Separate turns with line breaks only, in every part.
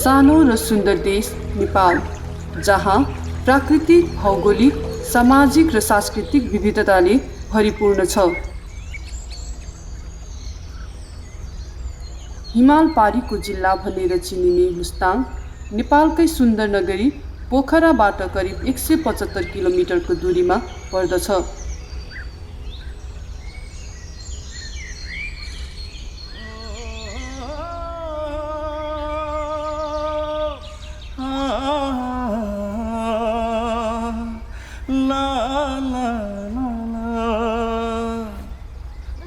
सानो र सुन्दर देश नेपाल, जहाँ प्राकृतिक, भौगोलिक, सामाजिक र सांस्कृतिक विविधताले भरिपूर्ण छ। हिमाल पारीको जिल्ला भनेर चिनिने मुस्ताङ नेपालकै सुन्दर नगरी पोखराबाट करिब 175 किलोमिटरको दूरीमा पर्दछ।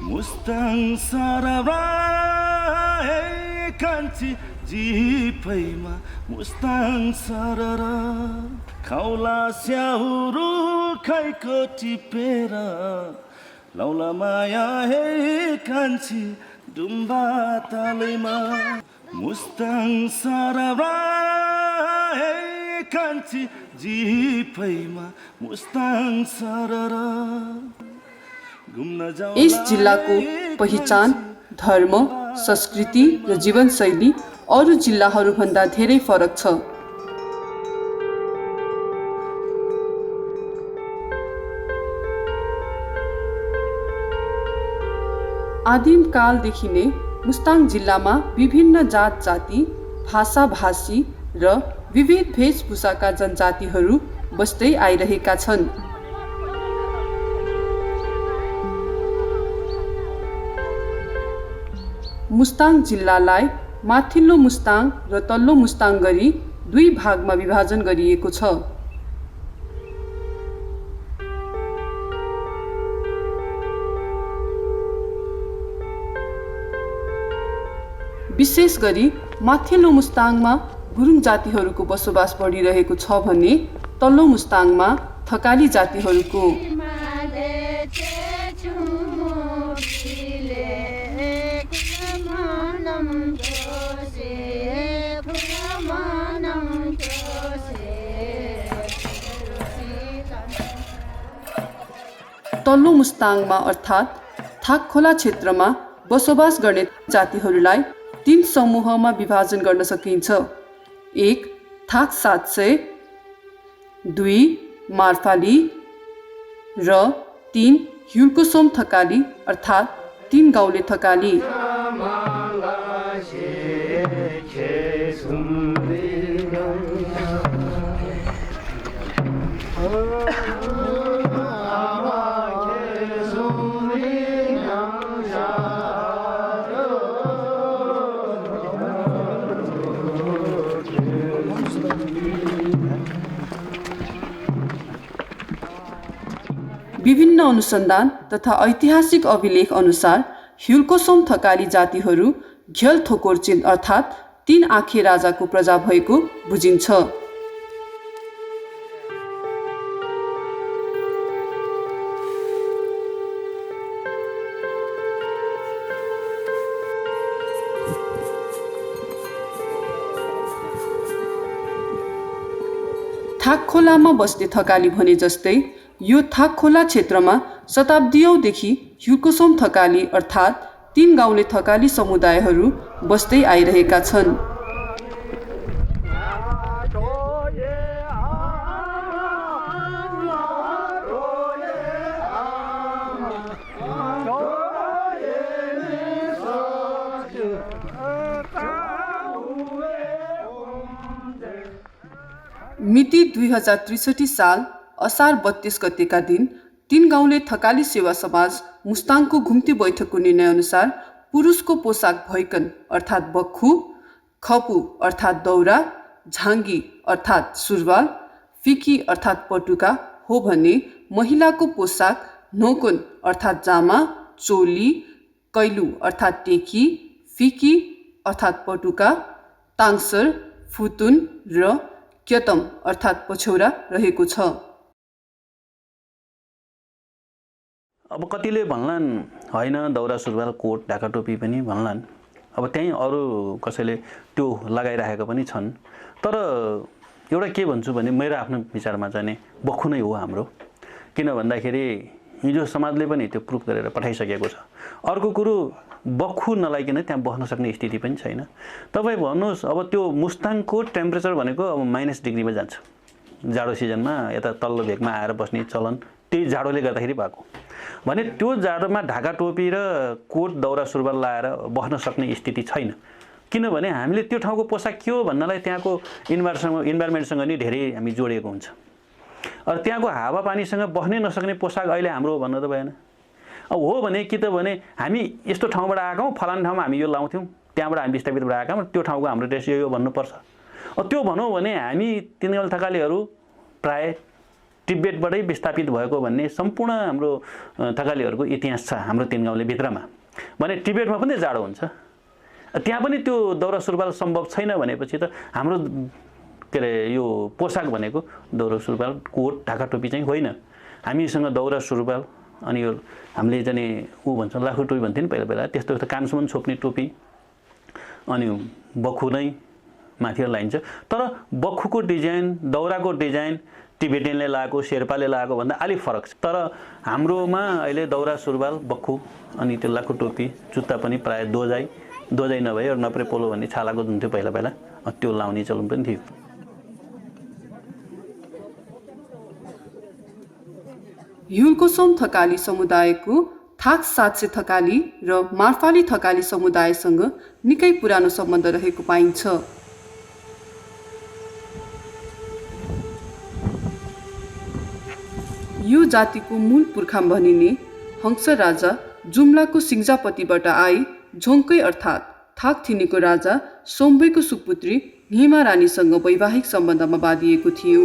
मुस्ताङ सररा कान्छी जिपैमा मुस्ताङ सररा खाउला स्याउरो खैको टिपेर लौला माया हे कान्छी डुम्बा तालैमा मुस्ताङ सररा कान्छी जिपैमा मुस्ताङ सररा।
यस जिल्लाको पहिचान, धर्म, संस्कृति र जीवनशैली अरू जिल्लाहरूभन्दा धेरै फरक छ। आदिम कालदेखि नै मुस्ताङ जिल्लामा विभिन्न जात जाति, भाषा भाषी र विविध वेशभूषाका जनजातिहरू बस्दै आइरहेका छन्। मुस्ताङ जिल्लालाई माथिल्लो मुस्ताङ र तल्लो मुस्ताङ गरी दुई भागमा विभाजन गरिएको छ। विशेष गरी माथिल्लो मुस्ताङमा गुरुङ जातिहरूको बसोबास बढिरहेको छ भने तल्लो मुस्ताङमा थकाली जातिहरूको। तल्लो मुस्ताङमा अर्थात् थाकखोला क्षेत्रमा बसोबास गर्ने जातिहरूलाई 3 समूहमा विभाजन गर्न सकिन्छ। 1 थाक 700, 2 मार्फाली र 3 ह्युल्कोसोम थकाली अर्थात् 3 गाउँले थकाली। विभिन्न अनुसन्धान तथा ऐतिहासिक अभिलेख अनुसार ह्युल्कोसोम थकाली जातिहरू घ्यल थोकोर्चिन अर्थात् 3 आँखे राजाको प्रजा भएको बुझिन्छ। थाकखोलामा बस्ने थकाली भने जस्तै यो थाकखोला क्षेत्रमा शताब्दीयौंदेखि ह्युल्कोसोम थकाली अर्थात् 3 गाउँले थकाली समुदायहरू बस्दै आइरहेका छन्। मिति 2063 साल असार 32 गतेका दिन 3 गाउँले थकाली सेवा समाज मुस्ताङको घुम्ती बैठकको निर्णय अनुसार पुरुषको पोसाक भैकन अर्थात् बख्खु, खपु अर्थात् दौरा, झाङ्गी अर्थात् सुरवाल, फिकी अर्थात् पटुका हो भने महिलाको पोसाक नोकुन अर्थात् जामा, चोली, कैलु अर्थात् टेकी, फिकी अर्थात् पटुका, ताङसर, फुतुन र क्यतम अर्थात् पछौरा रहेको छ।
अब कतिले भन्लान् हैन दौरा सुरुवाल कोट ढाका टोपी पनि भन्लान्। अब त्यही अरू कसैले त्यो लगाइरहेको पनि छन्। तर एउटा के भन्छु भने मेरो आफ्नो विचारमा चाहिँ बख्खु नै हो हाम्रो। किन भन्दाखेरि हिजो समाजले पनि त्यो प्रुफ गरेर पठाइसकेको छ। अर्को कुरो बख्खु नलाइकन त्यहाँ बस्न सक्ने स्थिति पनि छैन। तपाईँ भन्नुहोस् अब त्यो मुस्ताङको टेम्परेचर भनेको अब -डिग्रीमा जान्छ जाडो सिजनमा। यता तल्लो भेगमा आएर बस्ने चलन त्यही जाडोले गर्दाखेरि भएको भने त्यो जाडोमा ढाका टोपी र कोट दौरा सुरुवाल लाएर बस्न सक्ने स्थिति छैन। किनभने हामीले त्यो ठाउँको पोसाक के हो भन्नलाई त्यहाँको इन्भाइरोमेन्टसँग नि धेरै हामी जोडिएको हुन्छ। र त्यहाँको हावापानीसँग बस्नै नसक्ने पोसाक अहिले हाम्रो हो भन्नु त भएन। अब हो भने कि त भने हामी यस्तो ठाउँबाट आएका हौँ, फलाना ठाउँमा हामी यो लाउँथ्यौँ, त्यहाँबाट हामी विस्थापित भएर आएका हौँ, त्यो ठाउँको हाम्रो ड्रेस यो भन्नुपर्छ। त्यो भनौँ भने हामी तिनगाउले थकालीहरू प्राय तिब्बतबाटै विस्थापित भएको भन्ने सम्पूर्ण हाम्रो थकालीहरूको इतिहास छ हाम्रो तिनगाउले भित्रमा। भने तिब्बतमा पनि जाडो हुन्छ, त्यहाँ पनि त्यो दौरा सुरुवाल सम्भव छैन भनेपछि त हाम्रो के अरे यो पोसाक भनेको दौरा सुरुवाल कोट ढाका टोपी चाहिँ होइन। हामीसँग दौरा सुरुवाल अनि यो हामीले जाने ऊ भन्छ लाखु टोपी भन्थ्यो नि पहिला त्यस्तो कानसम्म छोप्ने टोपी अनि बख्खु नै माथिबाट लाइन्छ। तर बख्खुको डिजाइन दौराको डिजाइन टिबेटियनले लगाएको शेर्पाले लगाएको भन्दा अलिक फरक छ। तर हाम्रोमा अहिले दौरा सुरुवाल बख्खु अनि त्यो लाखु टोपी जुत्ता पनि प्राय दोजाइ नभए र नपरे पोलो भन्ने छालाको जुन थियो पहिला त्यो लाउने चलन पनि थियो।
ह्युलकोसोम थकाली समुदायको थाक साँचे थकाली र मार्फाली थकाली समुदायसँग निकै पुरानो सम्बन्ध रहेको पाइन्छ। यो जातिको मूल पुर्खा भनिने हंस राजा जुम्लाको सिङ्जापतिबाट आई झोङ्कै अर्थात् थाकथिनीको राजा सोम्बेको सुपुत्री हिमा रानीसँग वैवाहिक सम्बन्धमा बाँधिएको थियो।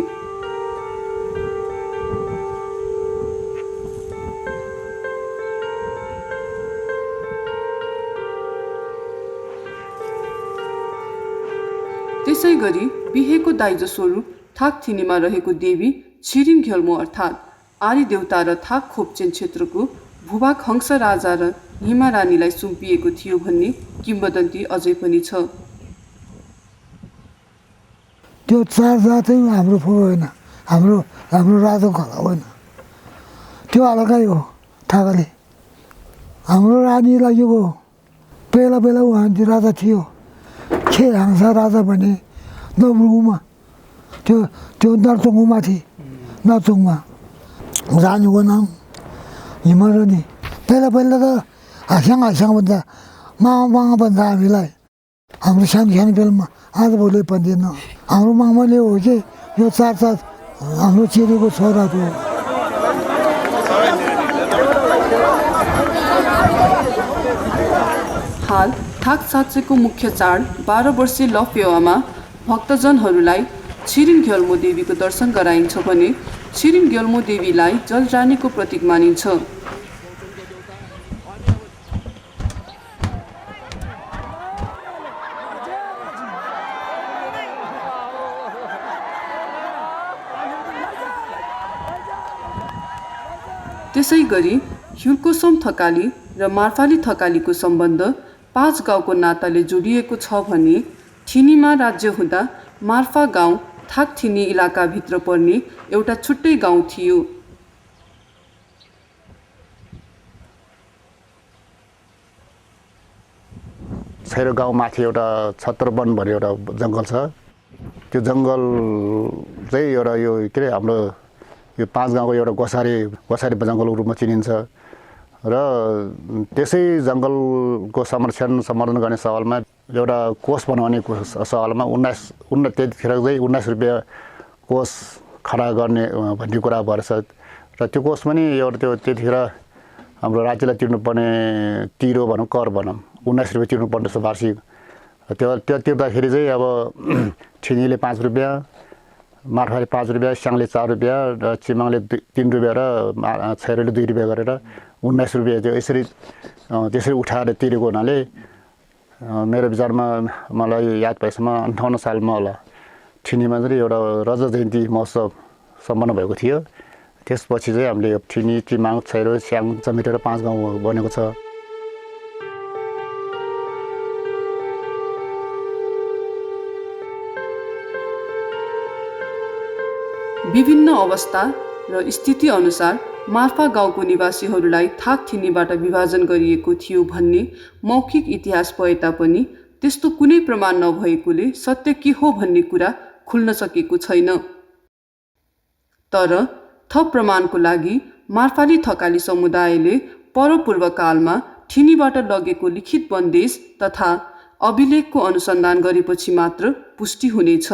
त्यसै गरी बिहेको दाइजो स्वरूप थाकथिनीमा रहेको देवी छिरिङ घेल्मो अर्थात् आर्य देवता र थाक खोप्चेन क्षेत्रको भूभाग हंस राजा र हिमा रानीलाई सुम्पिएको थियो भन्ने किम्वदन्ती अझै पनि छ।
त्यो चार जातै हाम्रो होइन, हाम्रो राजाको होइन, त्यो अलगै हो। थाकाले हाम्रो रानी लागेको बेला उहाँ राजा थियो खे हंस राजा भने नवरुङमा त्यो नर्चोङको माथि नर्चोङमा रानीको नाम हिमा रानी। पहिला त हाँस्याङ भन्दा मामा भन्दा हामीलाई हाम्रो सानो बेलामा आज भोलि भन्दैन। हाम्रो मामाले हो कि यो चार हाम्रो चेलीको छोराको हो।
हाल थाक साँचेको मुख्य चाड 12 वर्षीय लफेवामा भक्तजनहरूलाई छिरिङ घेल्मो देवीको दर्शन गराइन्छ भने छिरिङ घेल्मो देवीलाई जलरानीको प्रतीक मानिन्छ। त्यसै गरी ह्युलकोसोम थकाली र मार्फाली थकालीको सम्बन्ध 5 गाउँको नाताले जोडिएको छ भने थिनीमा राज्य हुँदा मार्फा गाउँ थाकथिनी इलाकाभित्र पर्ने एउटा छुट्टै गाउँ थियो।
छैरो गाउँमाथि एउटा छत्रवन भन्ने एउटा जङ्गल छ। त्यो जङ्गल चाहिँ एउटा यो के अरे हाम्रो यो 5 गाउँको एउटा गोसारी जङ्गलको रूपमा चिनिन्छ र त्यसै जङ्गलको संवर्धन गर्ने सवालमा एउटा कोष बनाउने सवालमा त्यतिखेर चाहिँ 19 रुपियाँ कोष खडा गर्ने भन्ने कुरा भएर छ। र त्यो कोष पनि एउटा त्यो त्यतिखेर हाम्रो राज्यलाई तिर्नुपर्ने तिरो भनौँ कर भनौँ 19 रुपियाँ तिर्नुपर्ने छ वार्षिक। त्यो तिर्दाखेरि चाहिँ अब ठिनीले 5 रुपियाँ, मार्फाले 5 रुपियाँ, स्याङले 4 रुपियाँ र चिमाङले 3 रुपियाँ र छैरोले 2 रुपियाँ गरेर 19 रुपियाँ चाहिँ त्यसरी उठाएर तिरेको हुनाले मेरो विचारमा मलाई याद भएसम्म 58 सालमा होला ठिनीमा चाहिँ एउटा रजत जयन्ती महोत्सव सम्पन्न भएको थियो। त्यसपछि चाहिँ हामीले ठिनी, चिमाङ, छैरो, स्याङ समेटेर 5 गाउँ बनेको छ।
विभिन्न अवस्था र स्थिति अनुसार मार्फा गाउँको निवासीहरूलाई थाक थिनीबाट विभाजन गरिएको थियो भन्ने मौखिक इतिहास भए तापनि त्यस्तो कुनै प्रमाण नभएकोले सत्य के हो भन्ने कुरा खुल्न सकेको छैन। तर थप प्रमाणको लागि मार्फाली थकाली समुदायले परपूर्वकालमा ठिनीबाट लगेको लिखित बन्देज तथा अभिलेखको अनुसन्धान गरेपछि मात्र पुष्टि हुनेछ।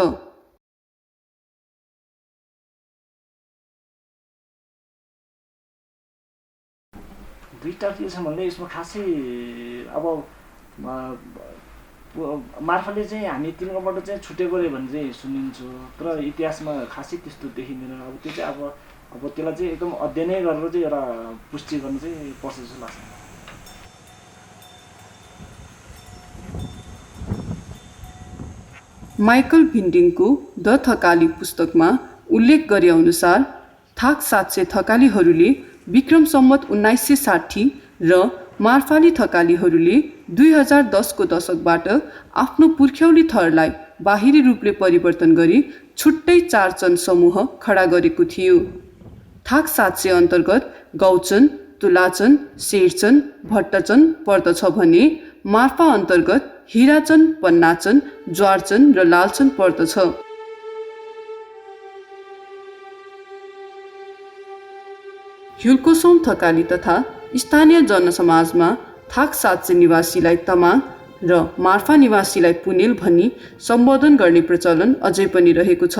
दुईटा के छ भन्दा यसमा खासै अब मार्फतले चाहिँ हामी तिनीहरूबाट चाहिँ छुटेको रे भन्ने चाहिँ सुनिन्छ, तर इतिहासमा खासै त्यस्तो देखिँदैन। अब त्यो चाहिँ अब त्यसलाई चाहिँ एकदम अध्ययनै गरेर चाहिँ एउटा पुष्टि गर्नु चाहिँ पर्छ जस्तो लाग्छ।
माइकल भिन्डिङको द थकाली पुस्तकमा उल्लेख गरे अनुसार थाक 700 थकालीहरूले विक्रम सम्वत 1960 र मार्फाली थकालीहरूले 2010 को दशकबाट आफ्नो पुर्ख्यौली थरलाई बाहिरी रूपले परिवर्तन गरी छुट्टै 4 चन समूह खडा गरेको थियो। थाक 700 अन्तर्गत गौचन, तुलाचन, शेरचन, भट्टचन पर्दछ भने मार्फा अन्तर्गत हिराचन, पन्नाचन, ज्वारचन र लालचन पर्दछ। ह्युल्कोसोम थकाली तथा स्थानीय जनसमाजमा थाक 700 निवासीलाई तमाङ र मार्फा निवासीलाई पुनेल भनी सम्बोधन गर्ने प्रचलन अझै पनि रहेको छ।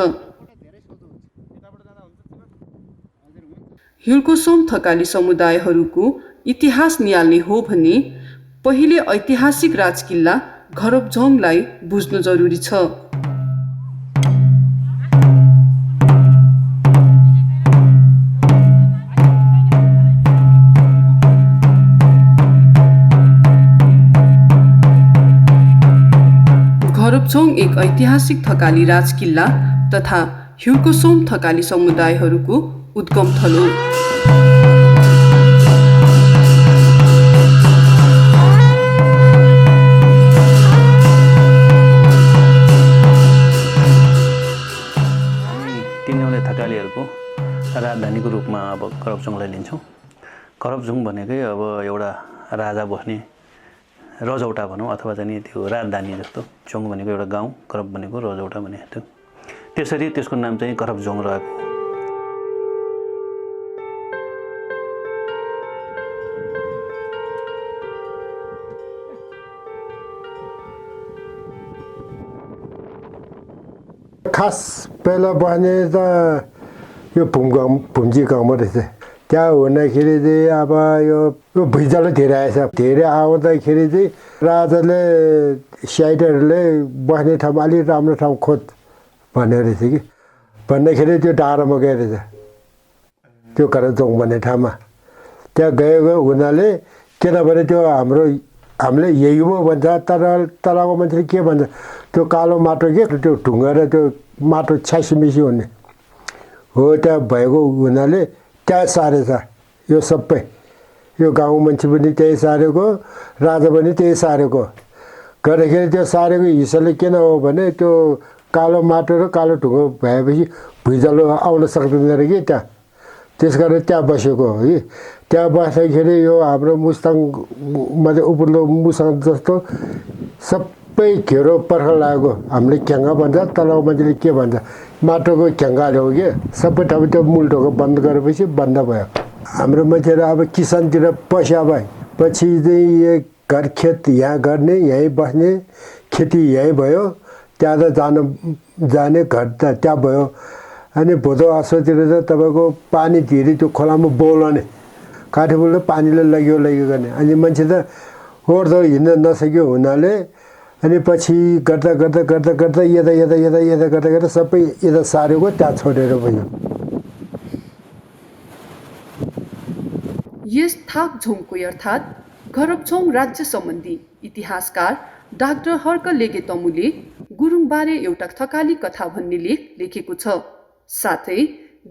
ह्युल्कोसोम थकाली समुदायहरूको इतिहास निहाल्ने हो भने पहिले ऐतिहासिक राजकिल्ला घरबझोङलाई बुझ्नु जरुरी छ। घरबझोङ एक ऐतिहासिक थकाली राजकिल्ला तथा ह्युल्कोसोम थकाली समुदायहरूको उद्गम थल हो।
तिनीहरूले थकालीहरूको राजधानीको रूपमा अब करबझोङलाई लिन्छौँ। करबझोङ भनेकै अब एउटा राजा बस्ने रजौटा भनौँ अथवा चाहिँ त्यो राजधानी जस्तो। चोङ भनेको एउटा गाउँ, करब भनेको रजौटा भने थियो। त्यसरी त्यसको नाम चाहिँ करबझोङ रहेको।
खास पहिला बस्ने त यो भुम्जी गाउँमा रहेछ। त्यहाँ हुँदाखेरि चाहिँ अब यो भुइँचालो धेरै आएछ। धेरै आउँदाखेरि चाहिँ राजाले स्याइटरहरूले बस्ने ठाउँमा अलिक राम्रो ठाउँ खोज भन्ने रहेछ कि भन्दाखेरि त्यो डाँडामा गएर रहेछ, त्यो करबझोङ भन्ने ठाउँमा। त्यहाँ गएको हुनाले किनभने त्यो हामीले यही हो भन्छ, तर तलको मान्छेले के भन्छ, त्यो कालो माटो के त्यो ढुङ्गा र त्यो माटो छ्यासीमिसी हुने हो। त्यहाँ भएको हुनाले त्यहाँ सारेछ यो सबै। यो गाउँ मान्छे पनि त्यही सारेको, राजा पनि त्यही सारेको। गर्दाखेरि त्यो सारेको हिस्साले किन हो भने त्यो कालो माटो र कालो ढुङ्गा भएपछि भुइँचालो आउन सक्दैन रहेछ कि त्यहाँ। त्यस कारण त्यहाँ बसेको हो कि। त्यहाँ बस्दाखेरि यो हाम्रो मुस्ताङ मतलब उपल्लो मुस्ताङ जस्तो सबै घेरो पर्ख लागेको। हामीले क्याङ्गा भन्छ, तलको मान्छेले के भन्छ, माटोको क्याङ्गाले हो कि। सबै ठाउँ त्यो मूल ढोका बन्द गरेपछि बन्द भयो। हाम्रो मान्छेहरू अब किसानतिर पस्या भए पछि चाहिँ यो घर खेत यहाँ गर्ने, यहीँ बस्ने, खेती यहीँ भयो। त्यहाँ त जाने घर त त्यहाँ भयो। अनि भदौ असोतिर त तपाईँको पानी धेरै त्यो खोलामा बौलाउने, काठीबाट पानीले लग्यो गर्ने। अनि मान्छे त ओर्दो हिँड्न नसक्यो हुनाले अनि पछि गर्दा गर्दा गर्दा गर्दा यता यता यता यता गर्दा गर्दा सबै यता सारेको, त्यहाँ छोडेर भयो।
यस थाकझोङको अर्थात् घरबझोङ राज्य सम्बन्धी इतिहासकार डाक्टर हर्क लेगे तमुले गुरुङबारे एउटा थकाली कथा भन्ने लेख लेखेको छ। साथै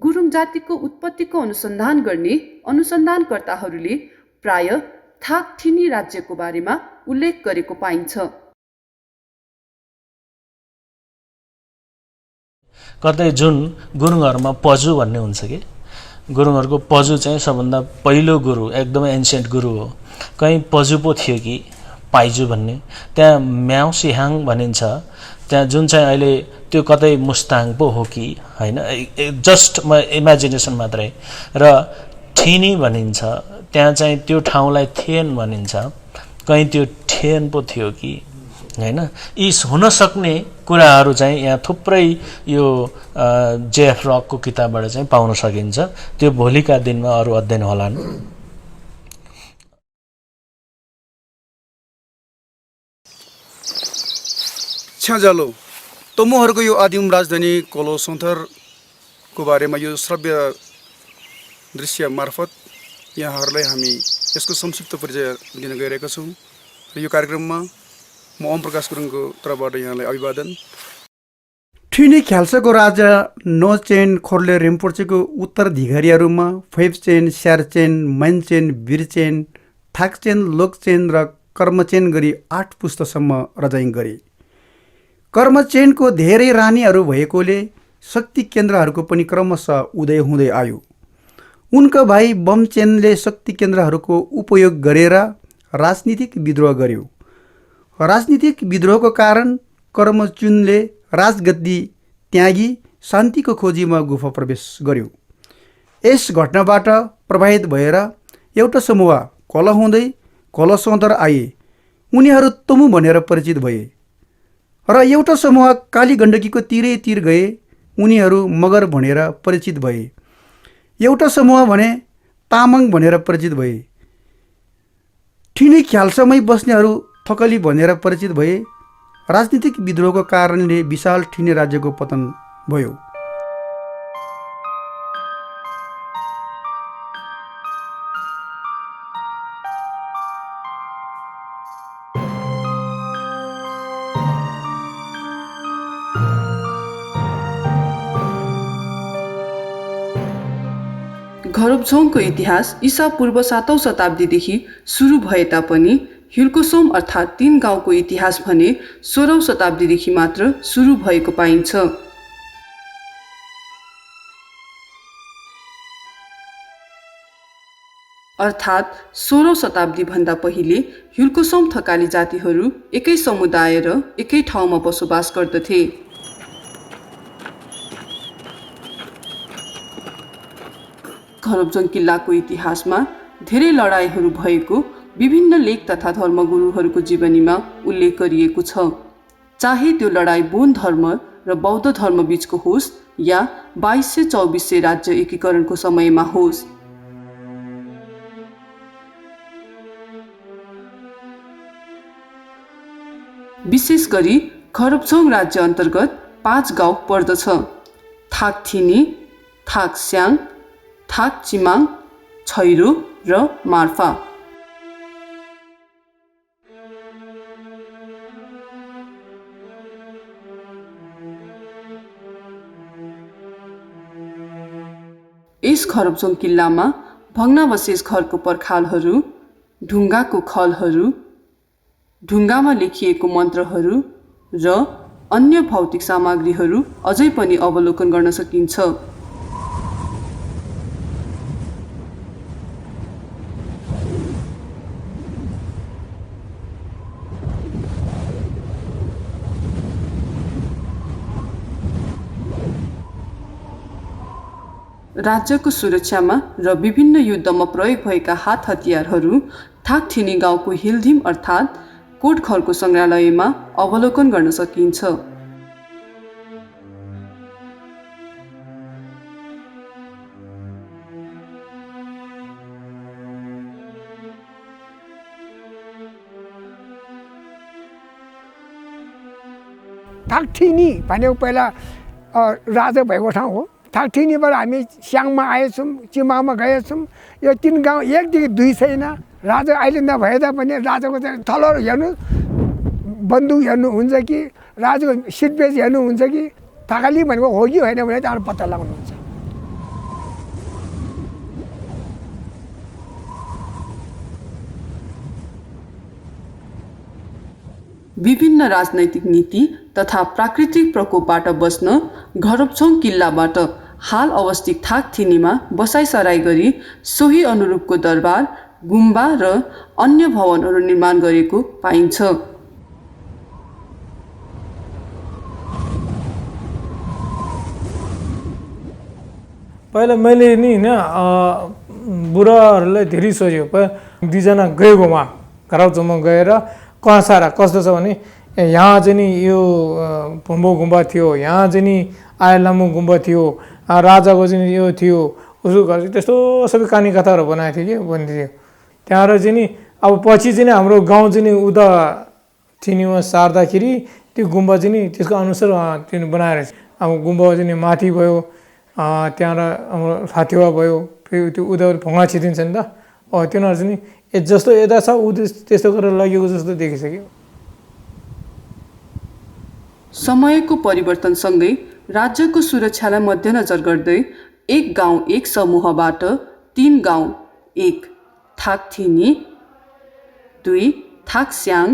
गुरुङ जातिको उत्पत्तिको अनुसन्धान गर्ने अनुसन्धानकर्ताहरूले प्राय थाक ठिनी राज्यको बारेमा उल्लेख गरेको पाइन्छ।
कतै जुन गुरुङहरूमा पजु भन्ने हुन्छ कि गुरुङहरूको पजु चाहिँ सबभन्दा पहिलो गुरु एकदमै एन्सियन्ट गुरु हो कहीँ पजु पो थियो कि पाइजु भन्ने त्यहाँ म्याउसिहाङ भनिन्छ त्यहाँ जुन चाहिँ अहिले त्यो कतै मुस्ताङ पो हो कि हैन जस्ट म इमेजिनेसन मात्रै र ठिनी भनिन्छ त्यहाँ चाहिँ त्यो ठाउँलाई थेन भनिन्छ कहीँ त्यो ठेन पो थियो कि हैन यी हुन सक्ने कुराहरू चाहिँ यहाँ थुप्रै यो जेएफ रकको किताबबाट चाहिँ पाउन सकिन्छ त्यो भोलिका दिनमा अरू अध्ययन होलान्
छ्याजलो तमुहरूको यो आदिम राजधानी कोलोसोन्थरको बारेमा यो श्रव्य दृश्य मार्फत यहाँहरूलाई हामी यसको संक्षिप्त परिचय दिन गइरहेका छौँ र यो कार्यक्रममा म ओम प्रकाश गुरुङको तर्फबाट यहाँलाई अभिवादन। ठिनी ख्याल्सोको राजा नोचेन खोर्ले रिम्पोर्चेको उत्तराधिकारीहरूमा फैबचेन, स्यारचेन, मैनचेन, वीरचेन, थाकचेन, लोकचेन र कर्मचेन गरी 8 पुस्तासम्म रजाइङ गरे। कर्मचेनको धेरै रानीहरू भएकोले शक्ति केन्द्रहरूको पनि क्रमशः उदय हुँदै आयो। उनका भाइ बमचेनले शक्ति केन्द्रहरूको उपयोग गरेर राजनीतिक विद्रोह गर्यो। राजनीतिक विद्रोहको कारण कर्मचुनले राजगद्दी त्यागी शान्तिको खोजीमा गुफा प्रवेश गर्यो। यस घटनाबाट प्रभावित भएर एउटा समूह कल हुँदै कोलोसोन्थर आए। उनीहरू तमु भनेर परिचित भए र एउटा समूह काली गण्डकीको तिरै तिर गए। उनीहरू मगर भनेर परिचित भए। एउटा समूह भने तामाङ भनेर परिचित भए। ठिनी ख्याल्समै बस्नेहरू थकली भनेर परिचित भए। राजनीतिक विद्रोहको कारणले विशाल ठिनी राज्यको पतन भयो।
घरबझोङको इतिहास ईसा पूर्व 7औं शताब्दीदेखि सुरु भए तापनि हिल्कोसोम अर्थात् 3 गाउँको इतिहास भने 16औं शताब्दीदेखि मात्र सुरु भएको पाइन्छ। अर्थात् 16औं शताब्दीभन्दा पहिले हिल्कोसोम थकाली जातिहरू एकै समुदाय र एकै ठाउँमा बसोबास गर्दथे। घरबझोङ किल्लाको इतिहासमा धेरै लडाइँहरू भएको विभिन्न लेख तथा धर्मगुरुहरूको जीवनीमा उल्लेख गरिएको छ। चाहे त्यो लडाइँ बोन धर्म र बौद्ध धर्म बीचको होस् या 2224 राज्य एकीकरणको समयमा होस्। विशेष गरी घरबझोङ राज्य अन्तर्गत 5 गाउँ पर्दछ। थाकथिनी, थाकस्याङ, थाकचिमाङ, छैरो र मार्फा। यस घरबझोङ किल्लामा भग्नावशेष घरको पर्खालहरू, ढुङ्गाको खलहरू, ढुङ्गामा लेखिएको मन्त्रहरू र अन्य भौतिक सामग्रीहरू अझै पनि अवलोकन गर्न सकिन्छ। राज्यको सुरक्षामा र विभिन्न युद्धमा प्रयोग भएका हात हतियारहरू थाकथिनी गाउँको हिलधिम अर्थात् कोटघरको सङ्ग्रहालयमा अवलोकन गर्न सकिन्छ।
थाकथिनी भनेको पहिला राजा भएको ठाउँ हो। थाकथिनीबाट हामी स्याङमा आएछौँ, चिमाङमा गएछौँ। यो 3 गाउँ 1देखि 2 छैन। राजा अहिले नभए तापनि राजाको चाहिँ थलोहरू हेर्नु, बन्दुक हेर्नुहुन्छ कि राजाको सिटपेज हेर्नुहुन्छ कि थाकली भनेको हो कि होइन भने त्यहाँबाट पत्ता लगाउनुहुन्छ।
विभिन्न राजनैतिक नीति तथा प्राकृतिक प्रकोपबाट बस्न घरबझोङ किल्लाबाट हाल अवस्थित थाकथिनीमा बसाइसराई गरी सोही अनुरूपको दरबार, गुम्बा र अन्य भवनहरू निर्माण गरेको पाइन्छ।
पहिला मैले नि बुढाहरूलाई धेरै सोच्यो। दुईजना गयो घुमा घरौचोमा गएर कहाँ कस्तो छ भने यहाँ चाहिँ नि यो भुम्बो गुम्बा थियो, यहाँ चाहिँ नि आयलामु गुम्बा थियो, राजाको चाहिँ यो थियो, उसको घर चाहिँ त्यस्तो सबै कहानी कथाहरू बनाएको थियो कि भन्थ्यो। त्यहाँबाट चाहिँ नि अब पछि चाहिँ नि हाम्रो गाउँ चाहिँ नि उता थिनीमा सार्दाखेरि त्यो गुम्बा चाहिँ नि त्यसको अनुसार त्यो बनाएर अब गुम्बा चाहिँ नि माथि भयो, त्यहाँबाट हाम्रो फातेवा भयो, फेरि त्यो उता भुङ्गा छिदिन्छ नि त। तिनीहरू चाहिँ नि जस्तो यता छ उ त्यस्तो गरेर लगेको जस्तो देखिसक्यो।
समयको परिवर्तनसँगै राज्यको सुरक्षालाई मध्यनजर गर्दै एक गाउँ एक समूहबाट 3 गाउँ, 1 थाकथिनी, 2 थाकस्याङ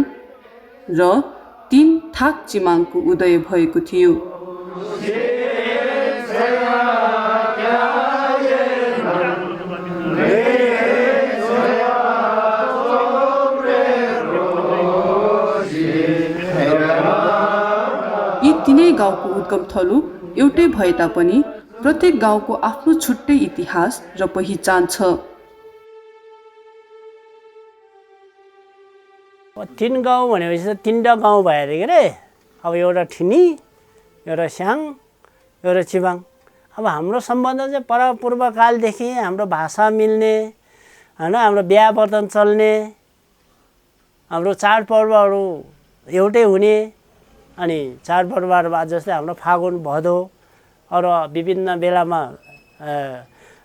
र 3 थाकचिमाङको उदय भएको थियो। यी तीनै गाउँको उद्गम थलो एउटै भए तापनि प्रत्येक गाउँको आफ्नो छुट्टै इतिहास र पहिचान छ।
3 गाउँ भनेपछि त 3टा गाउँ भयो अरे के रे। अब एउटा ठिनी, एउटा स्याङ, एउटा चिबाङ। अब हाम्रो सम्बन्ध चाहिँ पूर्वकालदेखि हाम्रो भाषा मिल्ने होइन, हाम्रो बिहा बर्तन चल्ने, हाम्रो चाडपर्वहरू एउटै हुने। अनि चाडपर्वहरूमा जस्तै हाम्रो फागुन भदौ अरू विभिन्न बेलामा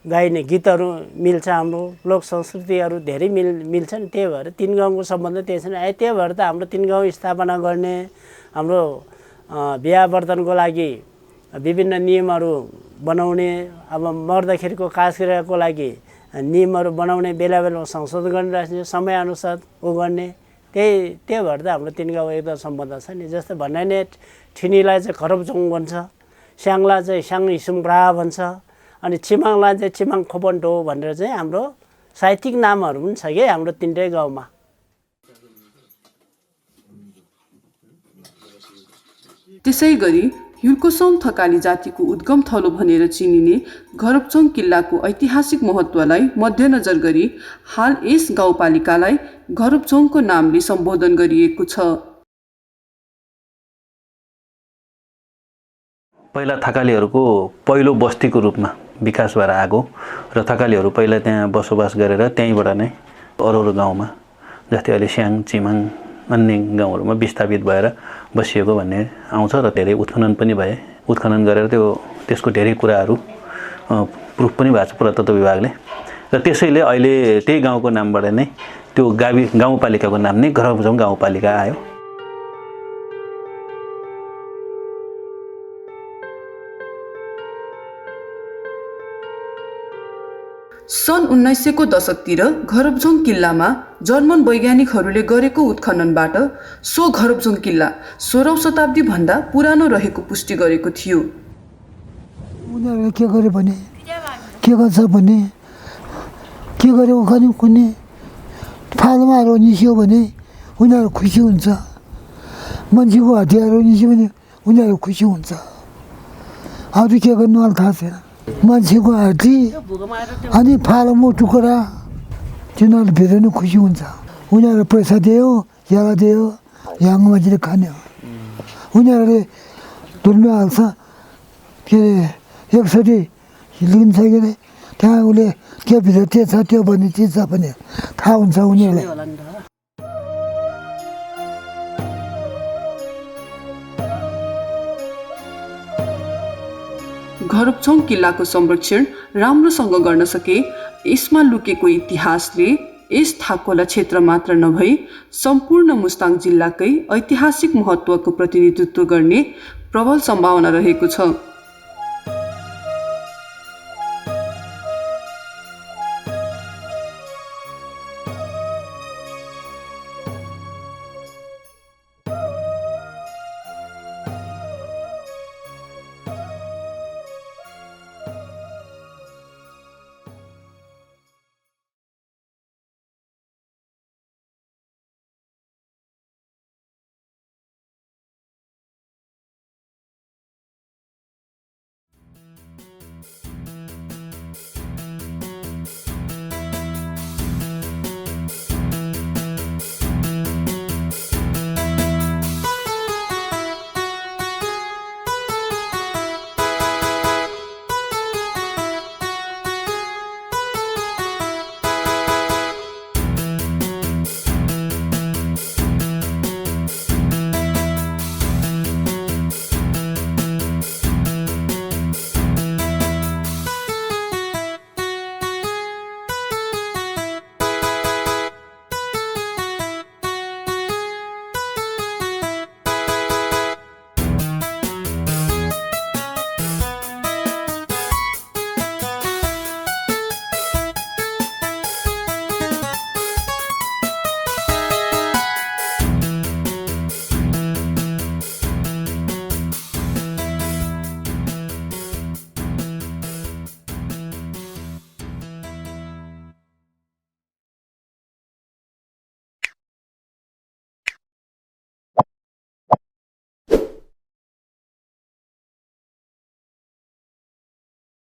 गाइने गीतहरू मिल्छ, हाम्रो लोक संस्कृतिहरू धेरै मिल्छन्। त्यही भएर 3 गाउँको सम्बन्ध त्यही छ। त्यही भएर त हाम्रो 3 गाउँ स्थापना गर्ने, हाम्रो बिहा बर्तनको लागि विभिन्न नियमहरू बनाउने, अब मर्दाखेरिको काजक्रियाको लागि नियमहरू बनाउने, बेला बेलामा संशोधन गरिराख्ने, समयअनुसार गर्ने। त्यही भएर त हाम्रो 3 गाउँ एकदम सम्बन्ध छ नि। जस्तो भन्ने नै ठिनीलाई चाहिँ खरबजोङ भन्छ, स्याङलाई चाहिँ स्याङ हिसुङब्रा भन्छ, अनि चिमाङलाई चाहिँ चिमाङ खोपन्टो भनेर चाहिँ हाम्रो साहित्यिक नामहरू पनि छ कि हाम्रो 3टै गाउँमा।
त्यसै गरी युर्कोसोम थकाली जातिको उद्गम थलो भनेर चिनिने घरबचोङ किल्लाको ऐतिहासिक महत्त्वलाई मध्यनजर गरी हाल यस गाउँपालिकालाई घरबचोङको नामले सम्बोधन गरिएको छ।
पहिला थकालीहरूको पहिलो बस्तीको रूपमा विकास भएर आएको र थकालीहरू पहिला त्यहाँ बसोबास गरेर त्यहीँबाट नै अरू गाउँमा जस्तै अहिले स्याङ, चिमाङ, अन्य गाउँहरूमा विस्थापित भएर बसिएको भन्ने आउँछ र धेरै उत्खनन पनि भए। उत्खनन गरेर त्यसको धेरै कुराहरू प्रुफ पनि भएको छ पुरातत्त्व विभागले। र त्यसैले अहिले त्यही गाउँको नामबाट नै त्यो गाउँपालिकाको नाम नै घरबचोङ गाउँपालिका आयो।
सन् 1900 को दशकतिर घरबचोङ किल्लामा जर्मन वैज्ञानिकहरूले गरेको उत्खननबाट सो घरबचोङ किल्ला 16औं शताब्दी भन्दा पुरानो रहेको पुष्टि गरेको थियो।
उनीहरूले के गर्यो भने के गर्छ भने के गर्यो कुनै फालमाहरू निस्क्यो भने उनीहरू खुसी हुन्छ, मान्छेको हतियारहरू निस्क्यो भने उनीहरू खुसी हुन्छ। अरू के गर्नु अहिले थाहा छैन। मान्छेको हात्ती अनि फालमो टुक्रा तिनीहरू भेट्नु खुसी हुन्छ। उनीहरू पैसा दियो, ज्याला दियो, यहाँ मान्छेले खाने हो। उनीहरूले ढुल्नु हाल्छ के अरे एकचोटि लिन्छ के अरे त्यहाँ उसले के भित्र के छ त्यो भन्ने चिज छ भने थाहा हुन्छ उनीहरूलाई।
घरबचोङ किल्लाको संरक्षण राम्रोसँग गर्न सके यसमा लुकेको इतिहासले यस थाकोला क्षेत्र मात्र नभई सम्पूर्ण मुस्ताङ जिल्लाकै ऐतिहासिक महत्त्वको प्रतिनिधित्व गर्ने प्रबल सम्भावना रहेको छ।